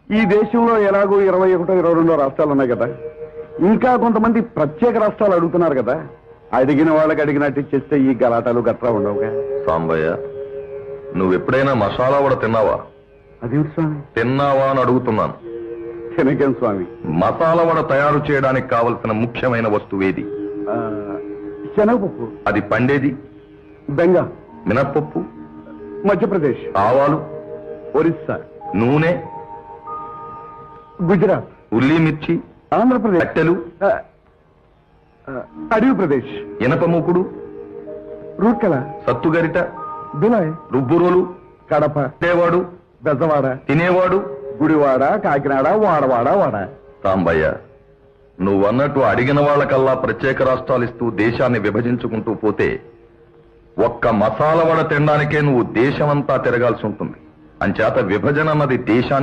ఈ దేశంలో ఎలాగో 21, 22 రాష్ట్రాలు ఉన్నాయి కదా, ఇంకా కొంతమంది ప్రత్యేక రాష్ట్రాలు అడుగుతున్నారు కదా, అడిగిన వాళ్ళకి అడిగినట్టు చేస్తే ఈ గలాటాలు గట్రా ఉండవుగా. సాంబయ్య, నువ్వెప్పుడైనా మసాలా వడ తిన్నావా? అదేమిటి స్వామి? తిన్నావా అని అడుగుతున్నాను. తినకేం స్వామి? మసాలా వడ తయారు చేయడానికి కావలసిన ముఖ్యమైన వస్తువేది? శనగపప్పు. అది పండేది? బెంగాల్. మినప్పప్పు? మధ్యప్రదేశ్. ఆవాలు? ఒరిస్సా. నూనె? గుజరాత్. ఉల్లి మిర్చి? ఆంధ్రప్రదేశ్. కట్టెలు? అడవి ప్రదేశ్. ఇనప మూకుడు? రూట్కల. సత్తుగరిట? బిలాయ్. రుబ్బురోలు? కడప. తినేవాడు? బెజవాడ. తినేవాడు? గుడివాడ, కాకినాడ, వాడవాడ, వాడ. సాంబయ్య, నువ్వన్నట్టు అడిగిన వాళ్ళకల్లా ప్రత్యేక రాష్ట్రాలు ఇస్తూ దేశాన్ని విభజించుకుంటూ పోతే ఒక్క మసాలా వడ తినడానికే నువ్వు దేశమంతా తిరగాల్సి ఉంటుంది. అంచేత విభజన అన్నది దేశానికి